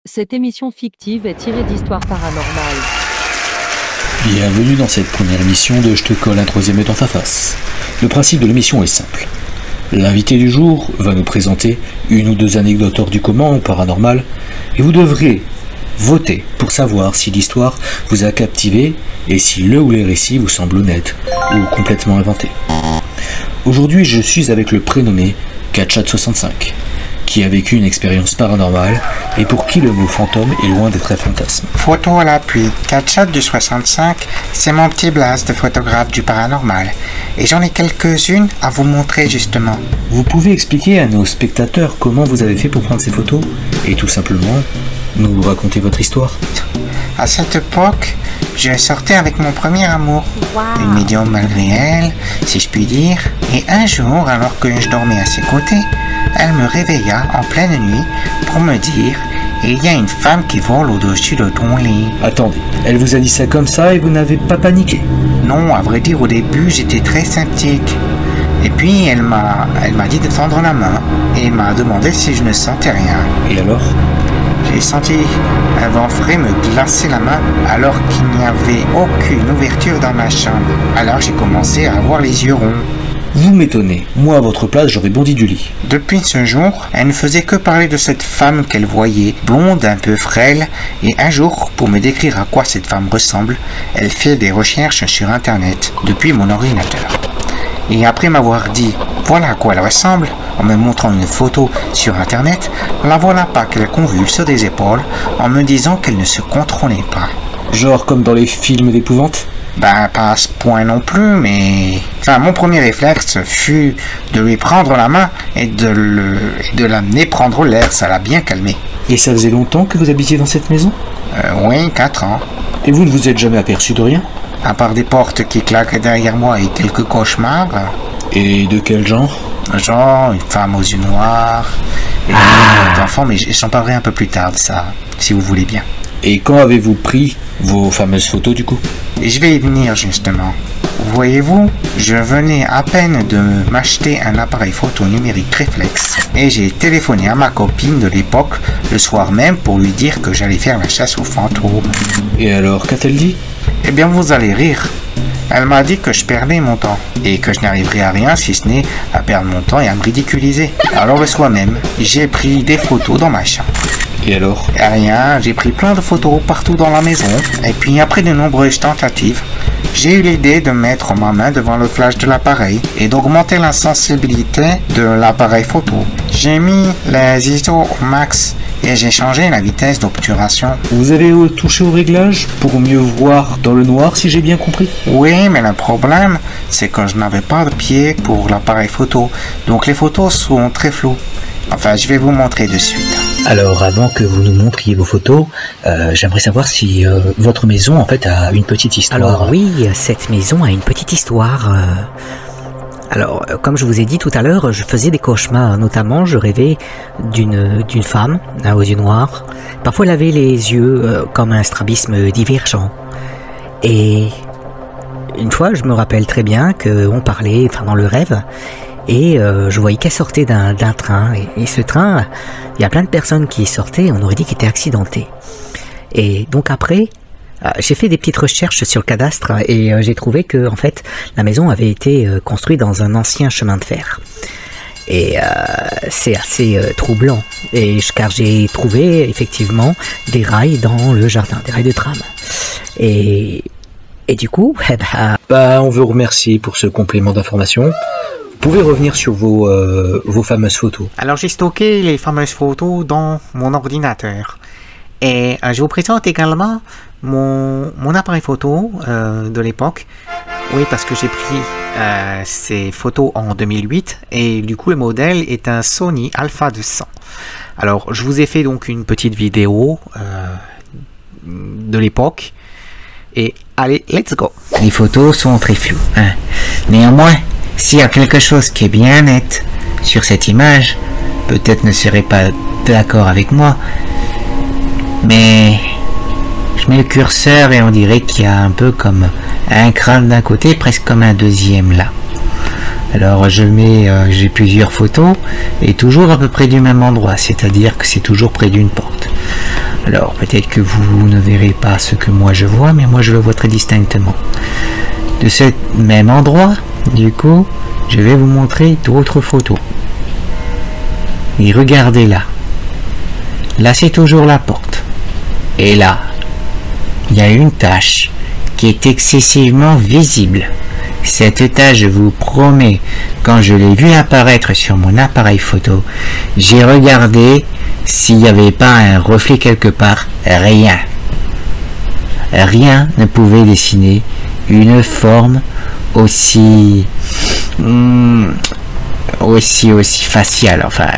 Cette émission fictive est tirée d'histoires paranormales. Bienvenue dans cette première émission de Je te colle un troisième dans ta face. Le principe de l'émission est simple. L'invité du jour va nous présenter une ou deux anecdotes hors du commun ou paranormales et vous devrez voter pour savoir si l'histoire vous a captivé et si le ou les récits vous semblent honnêtes ou complètement inventés. Aujourd'hui, je suis avec le prénommé Katchat65, qui a vécu une expérience paranormale et pour qui le mot fantôme est loin d'être un fantasme. Photo à l'appui, Katchat du 65, c'est mon petit blast de photographe du paranormal. Et j'en ai quelques-unes à vous montrer justement. Vous pouvez expliquer à nos spectateurs comment vous avez fait pour prendre ces photos et tout simplement nous raconter votre histoire. À cette époque, je sortais avec mon premier amour, une médium malgré elle, si je puis dire. Et un jour, alors que je dormais à ses côtés, elle me réveilla en pleine nuit pour me dire « Il y a une femme qui vole au-dessus de ton lit. » Attendez, elle vous a dit ça comme ça et vous n'avez pas paniqué? Non, à vrai dire, au début, j'étais très sceptique. Et puis, elle m'a dit de tendre la main et m'a demandé si je ne sentais rien. Et alors? J'ai senti un vent frais me glacer la main alors qu'il n'y avait aucune ouverture dans ma chambre. Alors j'ai commencé à avoir les yeux ronds. Vous m'étonnez, moi à votre place j'aurais bondi du lit. Depuis ce jour, elle ne faisait que parler de cette femme qu'elle voyait, blonde, un peu frêle, et un jour, pour me décrire à quoi cette femme ressemble, elle fait des recherches sur internet, depuis mon ordinateur. Et après m'avoir dit « Voilà à quoi elle ressemble », en me montrant une photo sur internet, la voilà pas qu'elle convulse des épaules en me disant qu'elle ne se contrôlait pas. Genre comme dans les films d'épouvante? Ben, pas à ce point non plus, mais... Enfin, mon premier réflexe fut de lui prendre la main et de l'amener prendre l'air, ça l'a bien calmé. Et ça faisait longtemps que vous habitiez dans cette maison? Oui, 4 ans. Et vous ne vous êtes jamais aperçu de rien? À part des portes qui claquent derrière moi et quelques cauchemars. Et de quel genre? Genre, une femme aux yeux noirs, et des enfants, mais j'en parlerai un peu plus tard de ça, si vous voulez bien. Et quand avez-vous pris vos fameuses photos du coup? Et je vais y venir justement. Voyez-vous, je venais à peine de m'acheter un appareil photo numérique réflexe et j'ai téléphoné à ma copine de l'époque le soir même pour lui dire que j'allais faire la chasse aux fantômes. Et alors, qu'a-t-elle dit? Eh bien, vous allez rire. Elle m'a dit que je perdais mon temps et que je n'arriverais à rien si ce n'est à perdre mon temps et à me ridiculiser. Alors le soir même, j'ai pris des photos dans ma chambre. Et alors? Rien, j'ai pris plein de photos partout dans la maison et puis après de nombreuses tentatives, j'ai eu l'idée de mettre ma main devant le flash de l'appareil et d'augmenter la sensibilité de l'appareil photo. J'ai mis les ISO au max et j'ai changé la vitesse d'obturation. Vous avez touché au réglage pour mieux voir dans le noir si j'ai bien compris? Oui, mais le problème, c'est que je n'avais pas de pied pour l'appareil photo, donc les photos sont très floues. Enfin, je vais vous montrer de suite. Alors, avant que vous nous montriez vos photos, j'aimerais savoir si votre maison, en fait, a une petite histoire. Alors oui, cette maison a une petite histoire. Alors, comme je vous ai dit tout à l'heure, je faisais des cauchemars. Notamment, je rêvais d'une femme aux yeux noirs. Parfois, elle avait les yeux comme un strabisme divergent. Et une fois, je me rappelle très bien qu'on parlait, dans le rêve, et je voyais qu'elle sortait d'un train. Et ce train, il y a plein de personnes qui sortaient, on aurait dit qu'il était accidenté. Et donc après, j'ai fait des petites recherches sur le cadastre et j'ai trouvé que en fait la maison avait été construite dans un ancien chemin de fer. Et c'est assez troublant, car j'ai trouvé effectivement des rails dans le jardin, des rails de tram. Et du coup, on veut remercier pour ce complément d'information. Vous pouvez revenir sur vos fameuses photos. Alors j'ai stocké les fameuses photos dans mon ordinateur. Et je vous présente également mon appareil photo de l'époque. Oui, parce que j'ai pris ces photos en 2008 et du coup le modèle est un Sony Alpha 200. Alors je vous ai fait donc une petite vidéo de l'époque. Et allez, let's go. Les photos sont très floues. Néanmoins, s'il y a quelque chose qui est bien net sur cette image, peut-être ne serez pas d'accord avec moi, mais je mets le curseur et on dirait qu'il y a un peu comme un crâne d'un côté, presque comme un deuxième là. Alors je mets, j'ai plusieurs photos et toujours à peu près du même endroit, c'est-à-dire que c'est toujours près d'une porte. Alors peut-être que vous ne verrez pas ce que moi je vois, mais moi je le vois très distinctement. De ce même endroit, du coup, je vais vous montrer d'autres photos. Et regardez là. Là c'est toujours la porte. Et là, il y a une tache qui est excessivement visible. Cette tache, je vous promets, quand je l'ai vue apparaître sur mon appareil photo, j'ai regardé s'il n'y avait pas un reflet quelque part. Rien. Rien ne pouvait dessiner une forme aussi faciale. Enfin,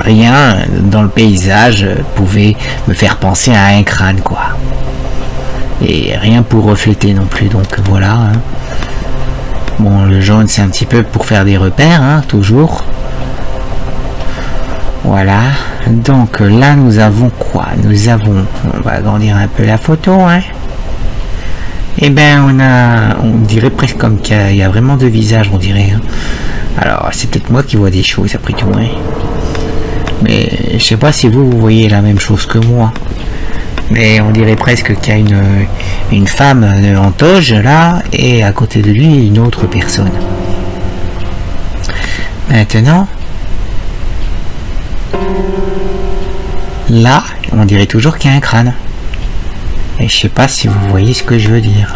rien dans le paysage pouvait me faire penser à un crâne, quoi. Et rien pour refléter non plus, donc voilà. Hein. Bon, le jaune c'est un petit peu pour faire des repères, hein, toujours. Voilà, donc là nous avons quoi? Nous avons, on va agrandir un peu la photo, hein. Et ben on dirait presque comme qu'il y a vraiment deux visages, on dirait. Hein. Alors c'est peut-être moi qui vois des choses après tout, hein. Mais je sais pas si vous voyez la même chose que moi. Mais on dirait presque qu'il y a une femme en toge là, et à côté de lui une autre personne. Maintenant, là, on dirait toujours qu'il y a un crâne. Et je sais pas si vous voyez ce que je veux dire.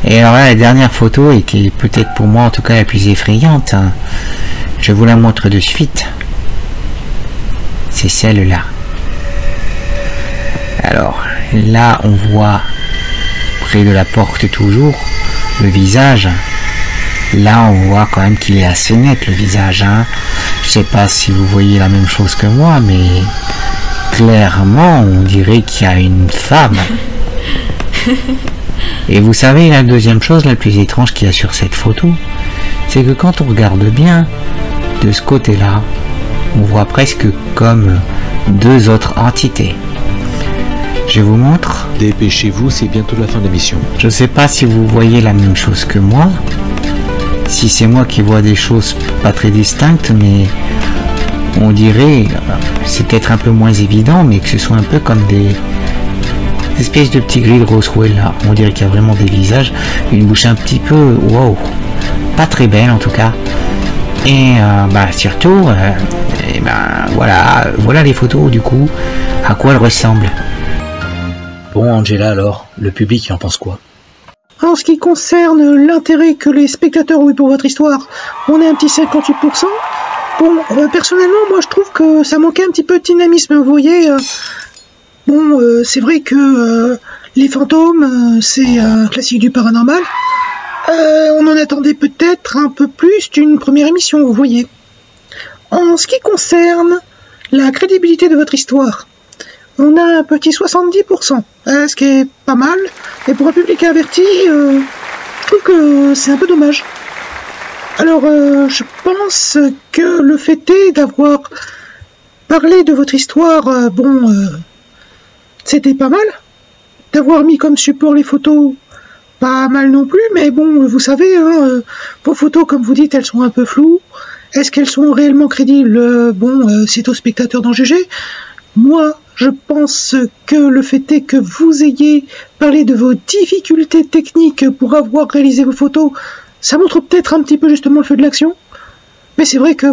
Et alors là, la dernière photo, et qui est peut-être pour moi en tout cas la plus effrayante, hein, je vous la montre de suite. C'est celle-là. Alors là on voit près de la porte toujours le visage. Là on voit quand même qu'il est assez net le visage, hein. Je sais pas si vous voyez la même chose que moi, mais clairement on dirait qu'il y a une femme. Et vous savez, la deuxième chose la plus étrange qu'il y a sur cette photo, c'est que quand on regarde bien de ce côté là, on voit presque comme deux autres entités. Je vous montre. Dépêchez-vous, c'est bientôt la fin de l'émission. Je sais pas si vous voyez la même chose que moi. Si c'est moi qui vois des choses pas très distinctes, mais on dirait, c'est peut-être un peu moins évident, mais que ce soit un peu comme des espèces de petits gris de Roswell là. On dirait qu'il y a vraiment des visages, une bouche un petit peu, wow, pas très belle en tout cas. Et surtout, voilà les photos du coup, à quoi elles ressemblent. Bon, Angela, alors, le public, il en pense quoi? En ce qui concerne l'intérêt que les spectateurs ont eu pour votre histoire, on est un petit 58%. Bon, personnellement, moi je trouve que ça manquait un petit peu de dynamisme, vous voyez. C'est vrai que les fantômes, c'est un classique du paranormal. On en attendait peut-être un peu plus d'une première émission, vous voyez. En ce qui concerne la crédibilité de votre histoire, on a un petit 70%, ce qui est pas mal, et pour un public averti, je trouve que c'est un peu dommage. Alors, je pense que le fait est d'avoir parlé de votre histoire, c'était pas mal. D'avoir mis comme support les photos, pas mal non plus, mais bon, vous savez, hein, vos photos, comme vous dites, elles sont un peu floues. Est-ce qu'elles sont réellement crédibles? C'est aux spectateurs d'en juger. Moi, je pense que le fait est que vous ayez parlé de vos difficultés techniques pour avoir réalisé vos photos, ça montre peut-être un petit peu justement le feu de l'action. Mais c'est vrai que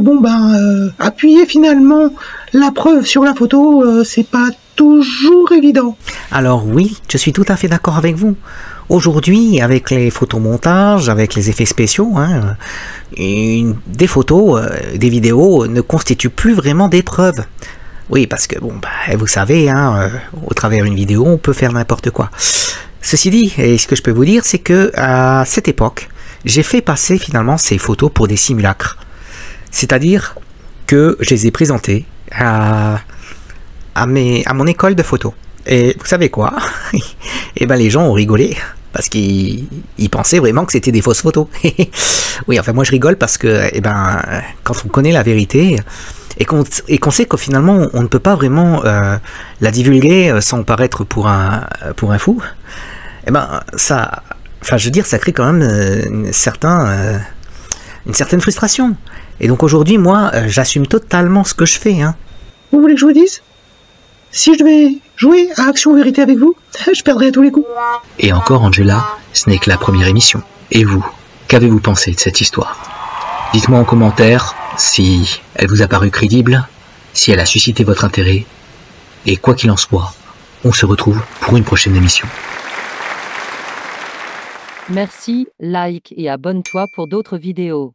appuyer finalement la preuve sur la photo, c'est pas toujours évident. Alors oui, je suis tout à fait d'accord avec vous. Aujourd'hui, avec les photomontages, avec les effets spéciaux, hein, des photos, des vidéos ne constituent plus vraiment des preuves. Oui, parce que vous savez, hein, au travers d'une vidéo, on peut faire n'importe quoi. Ceci dit, et ce que je peux vous dire, c'est que à cette époque, j'ai fait passer finalement ces photos pour des simulacres. C'est-à-dire que je les ai présentées à mon école de photo. Et vous savez quoi? Et les gens ont rigolé parce qu'ils pensaient vraiment que c'était des fausses photos. Oui, enfin moi je rigole parce que quand on connaît la vérité et qu'on sait que finalement on ne peut pas vraiment la divulguer sans paraître pour un fou, ça, enfin je veux dire, ça crée quand même une certaine frustration. Et donc aujourd'hui, moi, j'assume totalement ce que je fais, hein. Vous voulez que je vous dise? Si je devais jouer à Action Vérité avec vous, je perdrais à tous les coups. Et encore, Angela, ce n'est que la première émission. Et vous, qu'avez-vous pensé de cette histoire? Dites-moi en commentaire si elle vous a paru crédible, si elle a suscité votre intérêt. Et quoi qu'il en soit, on se retrouve pour une prochaine émission. Merci, like et abonne-toi pour d'autres vidéos.